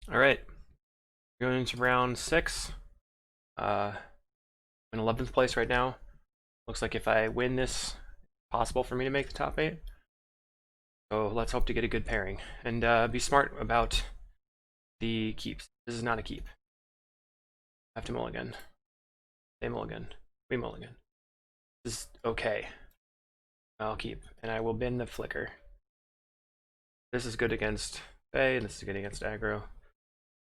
All right, going into round 6. I'm in 11th place right now. Looks like if I win this, it's possible for me to make the top 8. So let's hope to get a good pairing and be smart about the keeps. This is not a keep. I have to mulligan. They mulligan. We mulligan. This is okay. I'll keep, and I will bin the flicker. This is good against Faye, and this is good against aggro.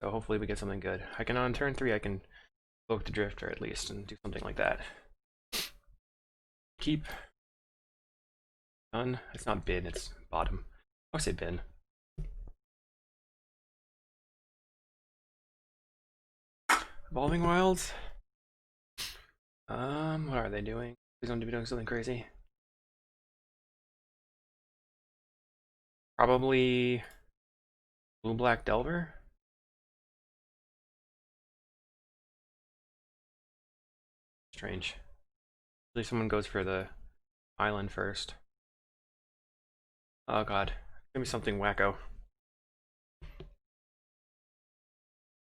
So hopefully we get something good. I can on turn 3, I can poke the drifter at least and do something like that. Keep. Done. It's not bin, it's bottom. I would say bin. Evolving Wilds. What are they doing? Please don't be doing something crazy. Probably Blue Black Delver. Strange. Usually someone goes for the island first. Oh god. Give me something wacko.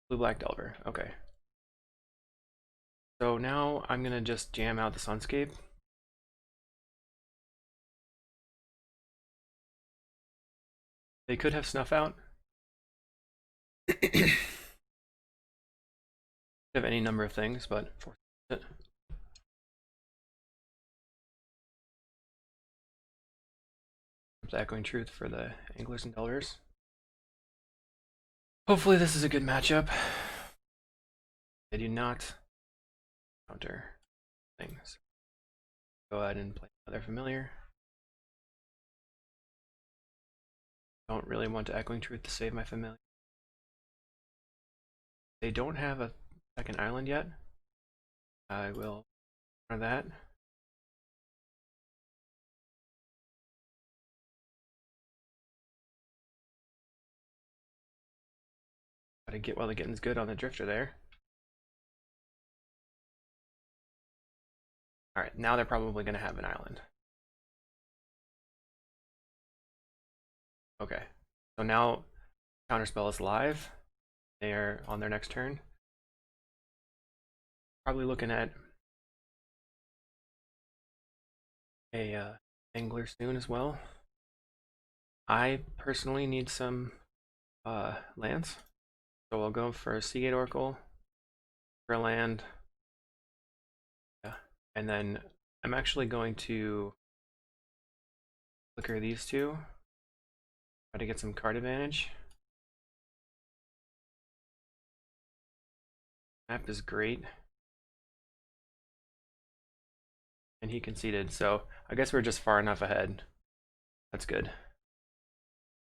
Blue Black Delver. Okay. So now I'm gonna just jam out the Sunscape. They could have Snuff Out. Have any number of things, but for it. Echoing Truth for the Anglers and Delvers. Hopefully this is a good matchup. They do not counter things. Go ahead and play another familiar. Don't really want to Echoing Truth to save my familiar. They don't have a second island yet. I will honor that. Gotta get while the getting's good on the drifter there. Alright, now they're probably gonna have an island. Okay. So now Counterspell is live. They are on their next turn. Probably looking at a angler soon as well. I personally need some lands, so I'll go for a Seagate Oracle for a land. Yeah, and then I'm actually going to flicker these two, try to get some card advantage. Map is great. And he conceded, so I guess we're just far enough ahead. That's good.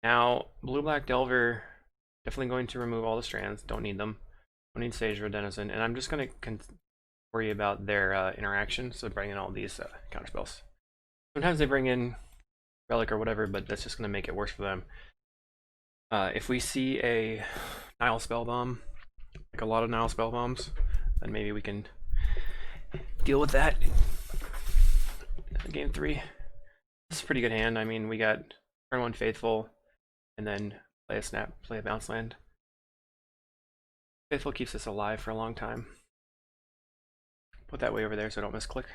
Now, Blue-Black Delver, definitely going to remove all the strands. Don't need them. Don't need Sage or Denizen. And I'm just going to worry about their interaction, so bring in all these counterspells. Sometimes they bring in Relic or whatever, but that's just going to make it worse for them. If we see a Nile Spellbomb, like a lot of Nile Spellbombs, then maybe we can deal with that in game 3. This is a pretty good hand. I mean, we got turn 1 Faithful, and then play a snap, play a bounce land. Faithful keeps us alive for a long time. Put that way over there so I don't misclick.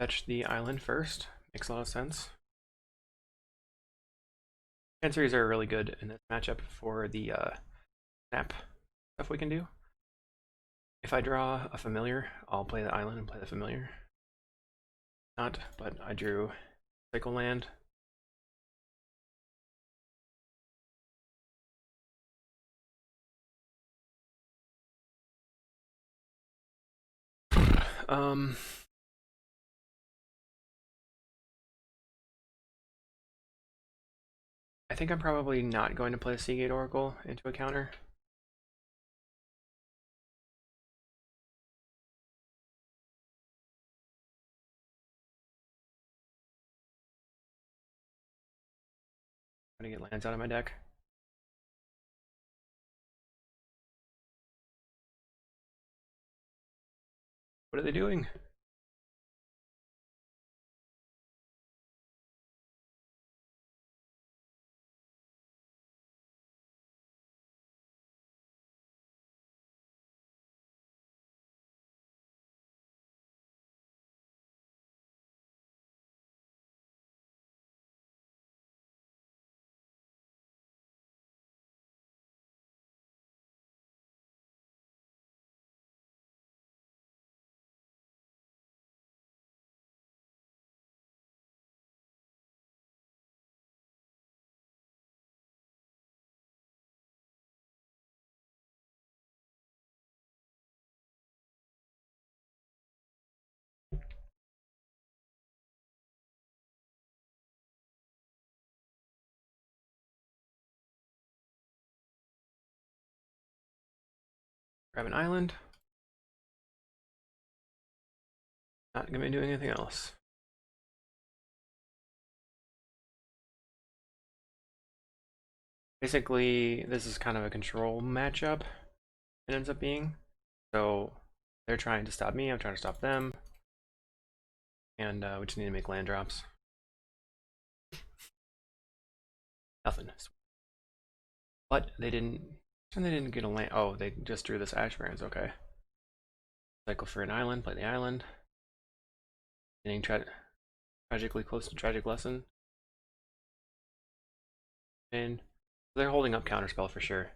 Fetch the island first. Makes a lot of sense. Chanceries are really good in this matchup for the snap stuff we can do. If I draw a familiar, I'll play the island and play the familiar. Not, but I drew Cycle Land. I think I'm probably not going to play Seagate Oracle into a counter. I'm gonna get lands out of my deck. What are they doing? Grab an island. Not gonna be doing anything else. Basically, this is kind of a control matchup, it ends up being. So they're trying to stop me, I'm trying to stop them. And we just need to make land drops. Nothing. But they didn't, and they didn't get a land. Oh, they just drew this Ash Barrens, okay. Cycle for an island, play the island. Getting tragically close to Tragic Lesson. And they're holding up Counterspell for sure.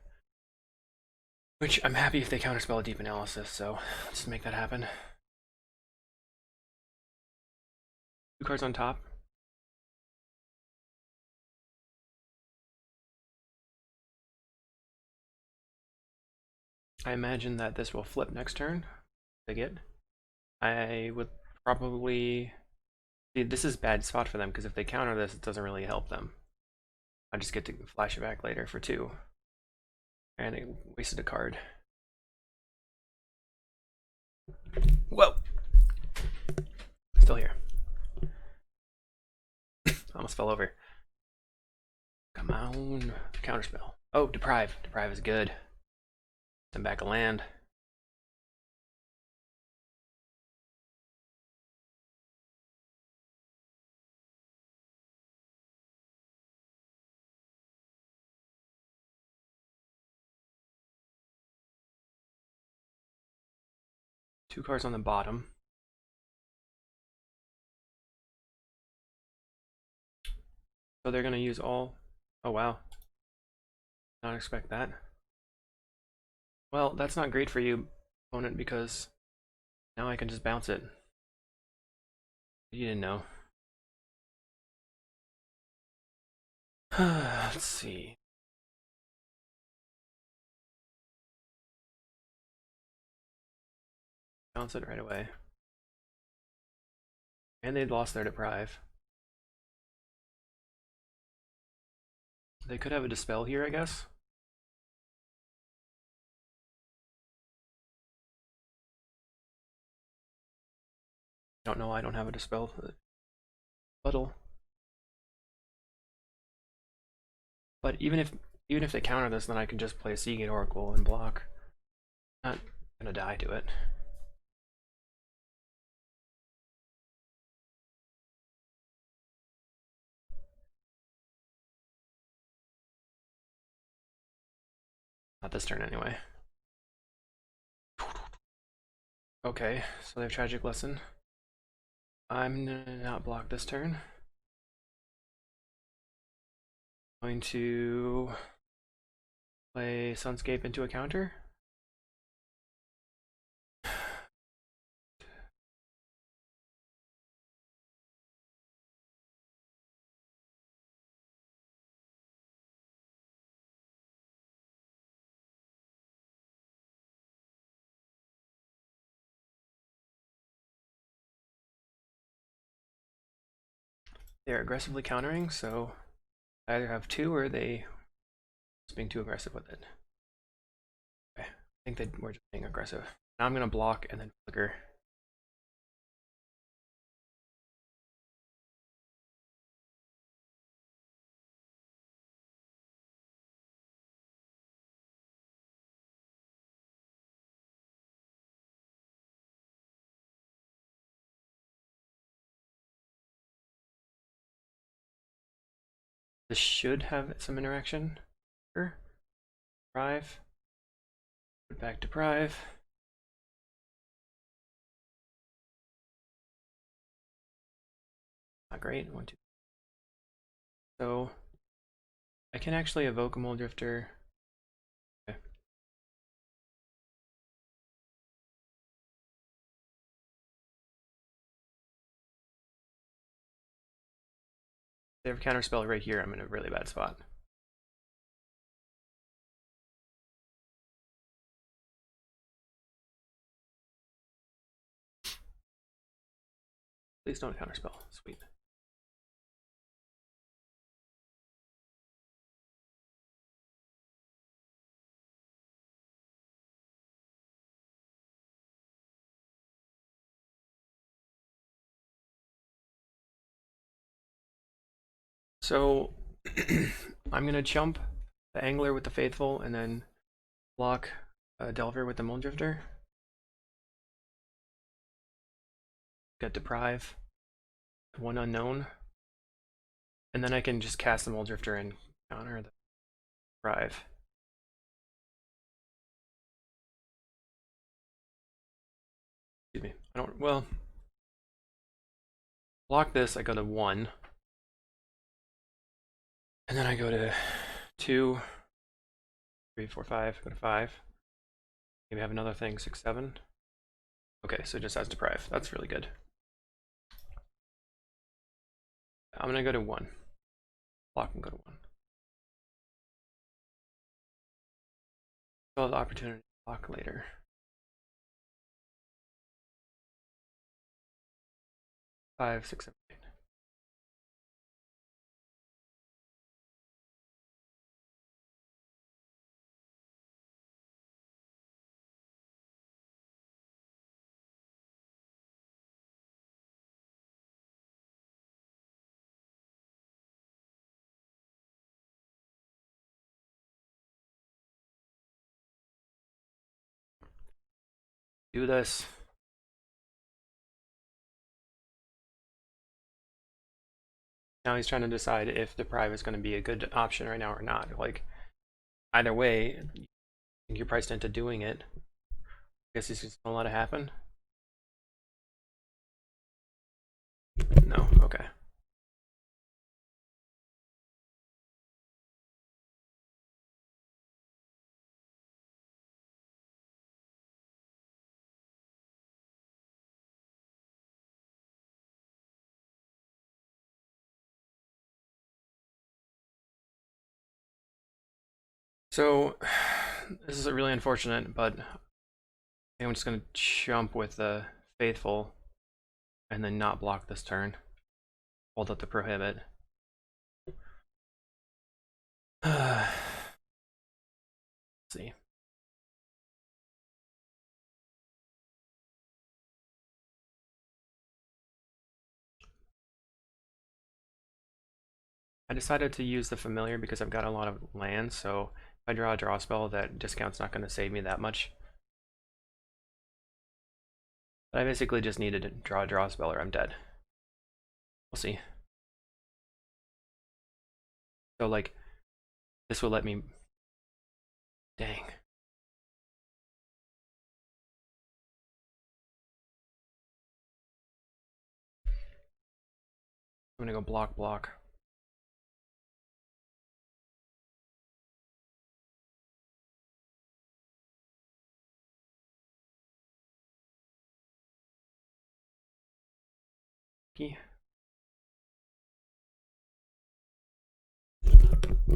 Which I'm happy if they counterspell a Deep Analysis, so let's make that happen. 2 cards on top. I imagine that this will flip next turn. They get. I would probably see, this is bad spot for them because if they counter this, it doesn't really help them. I just get to flash it back later for 2. And they wasted a card. Whoa! Still here. Almost fell over. Come on. Counterspell. Oh, Deprive. Deprive is good. Send back a land. Two cards on the bottom. So they're going to use all... Oh, wow. Not expect that. Well, that's not great for you, opponent, because now I can just bounce it. You didn't know. Let's see. Bounce it right away. And they'd lost their Deprive. They could have a Dispel here, I guess. Don't know why I don't have a Dispel. Puddle. But even if they counter this, then I can just play a Seagate Oracle and block. Not gonna die to it. Not this turn anyway. Okay, so they have Tragic Lesson. I'm gonna not block this turn. Going to play Sunscape into a counter. They're aggressively countering, so I either have 2 or they just being too aggressive with it. Okay, I think they were just being aggressive. Now I'm gonna block and then flicker. This should have some interaction. Sure. Deprive. Put back Deprive. Not great. 1, 2. So I can actually evoke a Mulldrifter. Okay. They have Counterspell right here. I'm in a really bad spot. Please don't Counterspell. Sweet. So I'm gonna chump the Angler with the Faithful and then block Delver with the Mulldrifter. Get Deprive, one Unknown, and then I can just cast the Mulldrifter and counter the Deprive. Excuse me. I don't. Well, block this. I go to 1, and then I go to 2, 3, 4, 5. Go to 5. Maybe have another thing. 6, 7. Okay, so it just has Deprive. That's really good. I'm gonna go to 1. Block and go to 1. Still have the opportunity to block later. Five, six, seven, eight. Do this. Now he's trying to decide if Deprive is going to be a good option right now or not. Like, either way, you're priced into doing it. I guess he's just gonna let it happen. No, okay. So this is really unfortunate, but I'm just gonna jump with the Faithful and then not block this turn. Hold up the Prohibit. Let's see. I decided to use the Familiar because I've got a lot of land, so if I draw a draw spell, that discount's not going to save me that much. But I basically just needed to draw a draw spell or I'm dead. We'll see. So, like, this will let me... Dang. I'm gonna go block, block.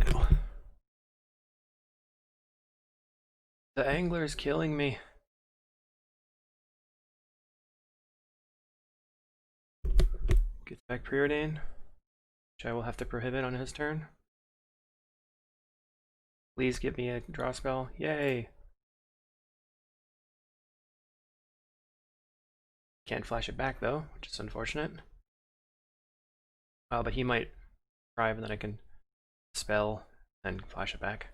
Ow. The Angler is killing me. Gets back Preordain, which I will have to prohibit on his turn. Please give me a draw spell. Yay! Can't flash it back though, which is unfortunate. But he might drive and then I can spell and flash it back.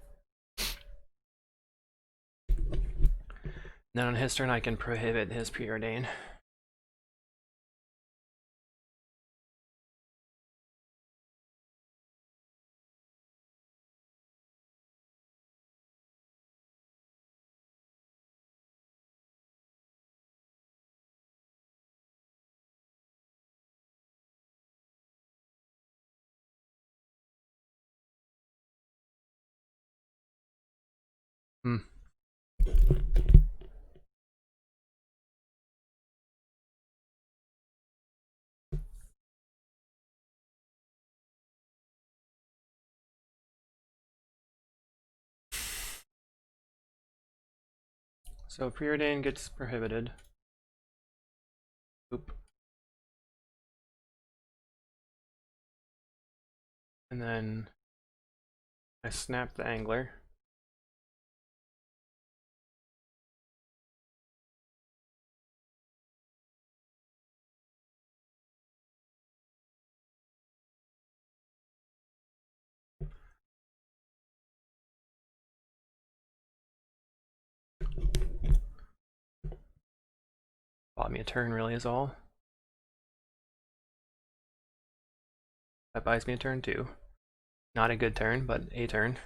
Then on his turn I can prohibit his Preordain. Hmm. So Preordain gets prohibited. Oop. And then I snap the Angler. Bought me a turn, really, is all. That buys me a turn, too. Not a good turn, but a turn.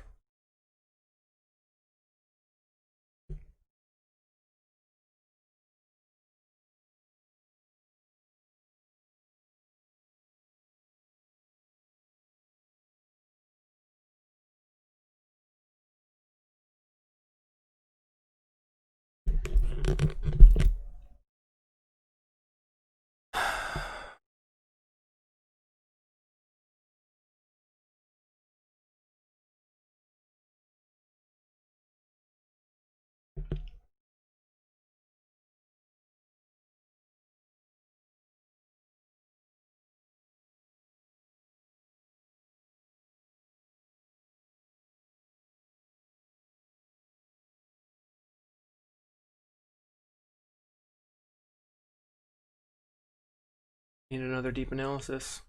Need another deep analysis.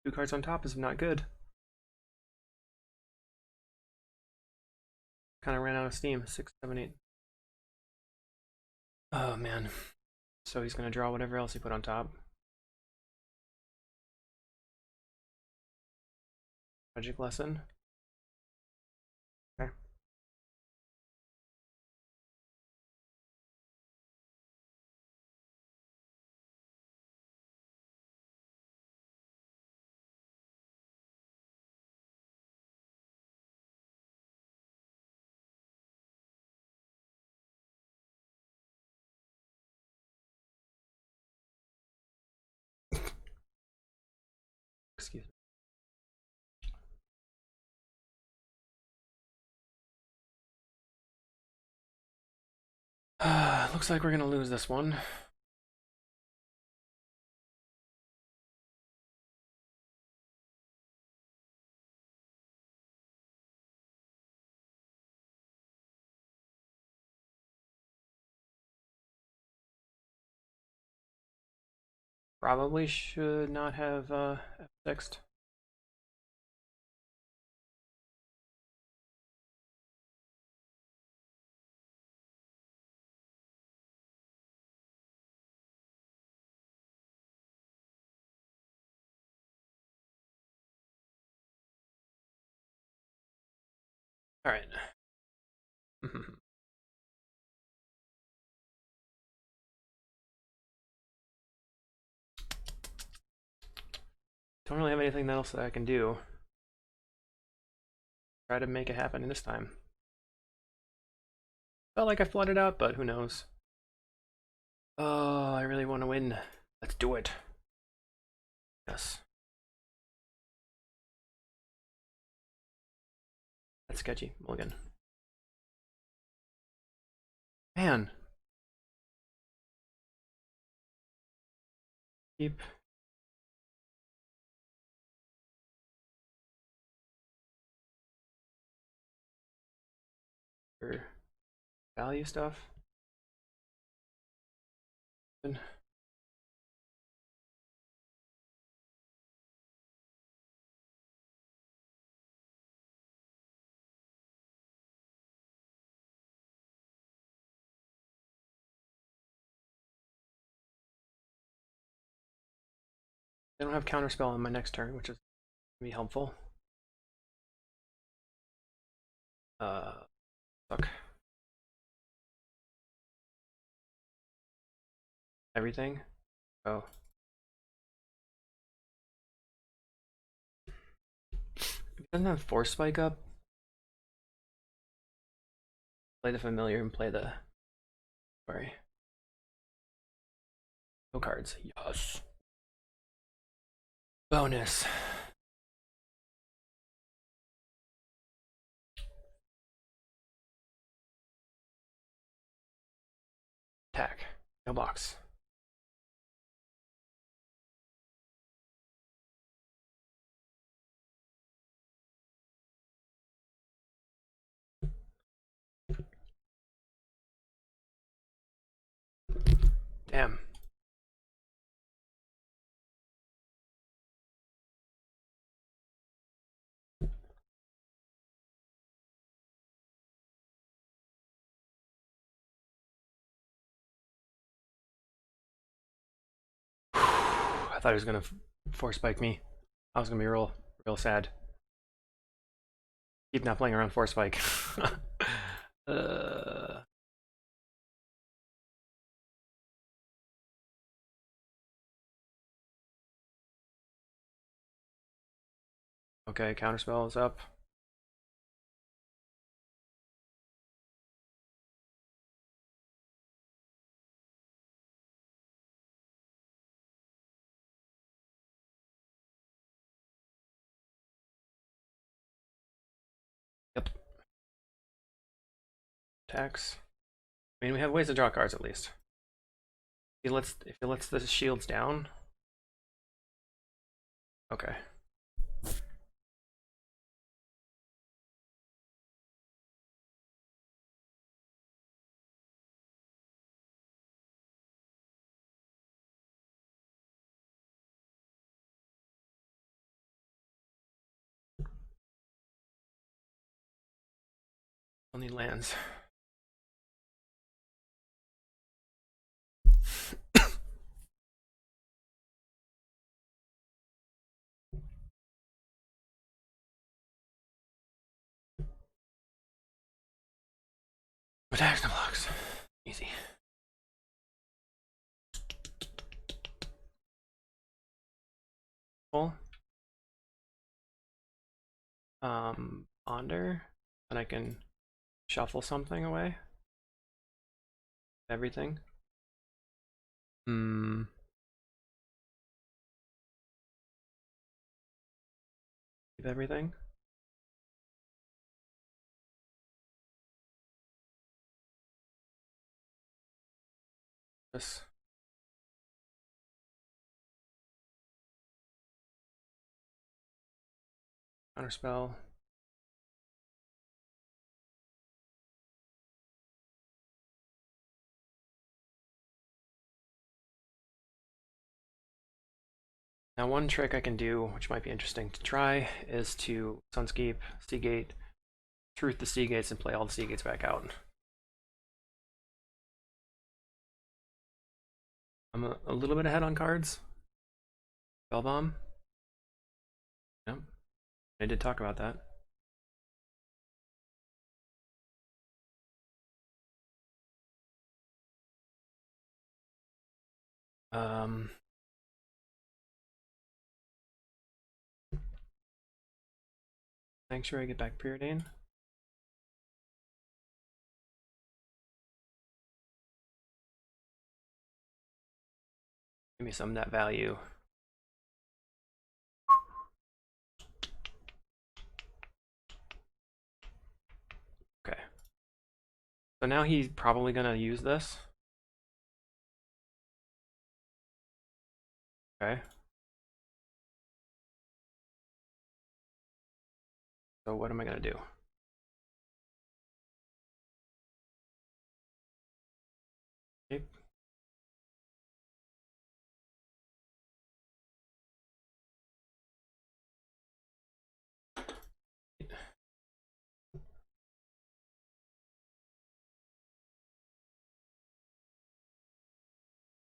2 cards on top is not good. Kind of ran out of steam. 6, 7, 8. Oh man. So he's gonna draw whatever else he put on top. Magic lesson. Okay. Excuse me. Looks like we're gonna lose this one. Probably should not have F6'd. All right. Don't really have anything else that I can do. Try to make it happen this time. Felt like I flooded out, but who knows. Oh, I really want to win. Let's do it. Yes. That's sketchy. Mulligan. Man. Keep. For value stuff. I don't have counterspell on my next turn, which is gonna be helpful. Fuck. Everything. Oh. If he doesn't have Force Spike up, play the familiar and play the. Sorry. No cards. Yes. Bonus. Attack. No box. Damn. I thought he was gonna force spike me. I was gonna be real sad. Keep not playing around force spike. uh, okay, counterspell is up. Yep. Attacks. I mean, we have ways to draw cards at least. If he lets the shields down. Okay. I'll need lands. Attacks and blocks. Easy. Full. Ponder. And I can shuffle something away. Everything. Hmm. Keep everything. This. Counterspell. Now one trick I can do, which might be interesting to try, is to Sunscape, Seagate, Truth the Seagates, and play all the Seagates back out. I'm a little bit ahead on cards. Spellbomb. Yep. I did talk about that. Sanctuary, get back Preordain. Give me some net value. Okay. So now he's probably gonna use this. Okay. So what am I gonna do? Okay.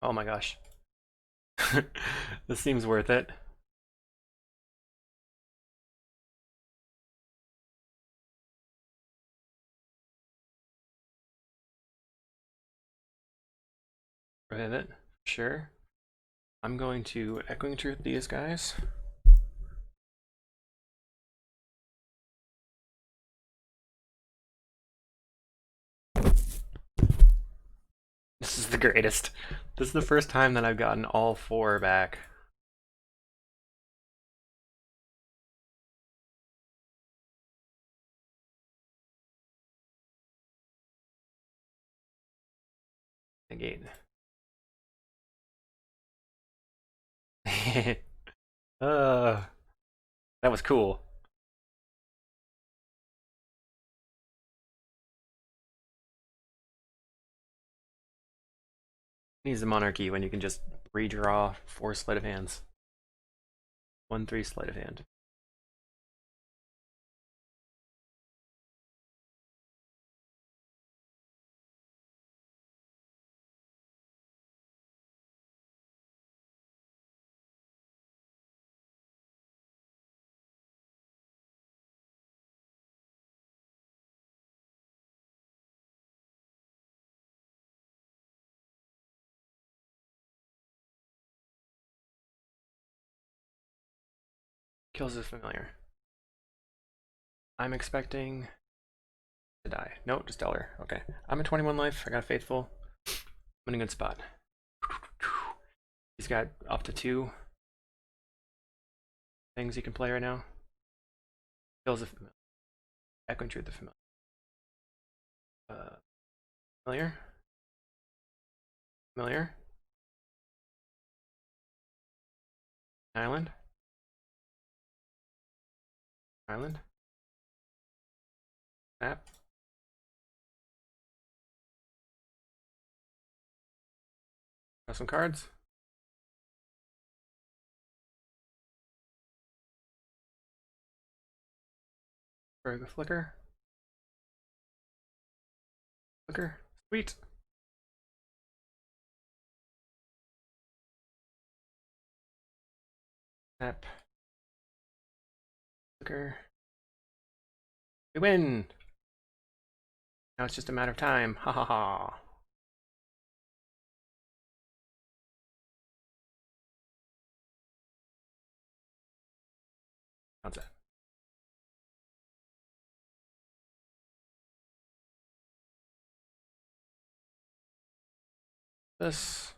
Oh my gosh. This seems worth it. Prohibit. Sure. I'm going to Echoing Truth these guys. This is the greatest. This is the first time that I've gotten all 4 back. Negate. uh, that was cool. Needs the monarchy when you can just redraw 4 sleight of hands. 1/3 sleight of hand. kills is familiar. I'm expecting to die. No, just Stellar. Okay. I'm at 21 life. I got Faithful. I'm in a good spot. He's got up to 2 things he can play right now. Kills a familiar. Echoing Truth the familiar. Familiar. Familiar. Island. Island. Snap. Got some cards. Very good flicker. Flicker. Sweet. Snap. Flicker. We win! Now it's just a matter of time. Ha ha ha. How's that? This.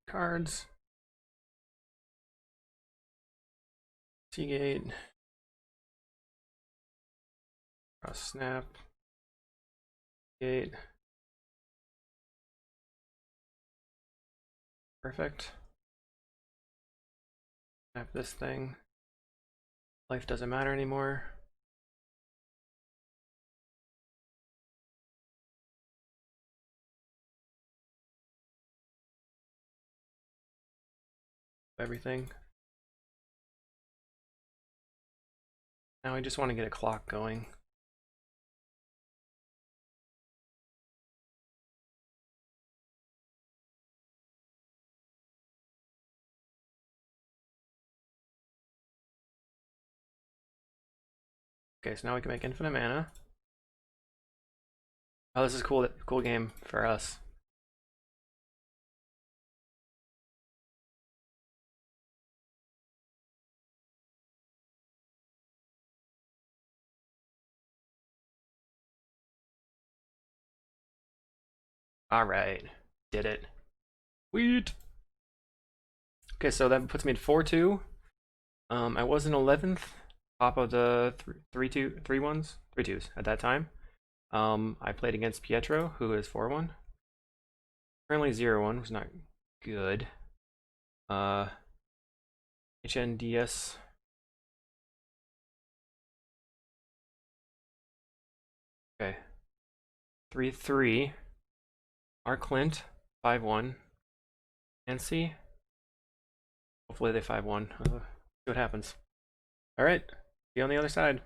Cards. Seagate. Cross snap. Gate. Perfect. Snap this thing. Life doesn't matter anymore. Everything. Now we just want to get a clock going. Okay, so now we can make infinite mana. Oh, this is cool. Cool game for us. All right, did it. Sweet. Okay, so that puts me at 4-2. I was in 11th, top of the 3-2s at that time. I played against Pietro, who is 4-1. Currently 0-1, was not good. HNDS. Okay. 3-3. R. Clint, 5-1. Nancy. Hopefully they 5-1. See what happens. All right. See you on the other side.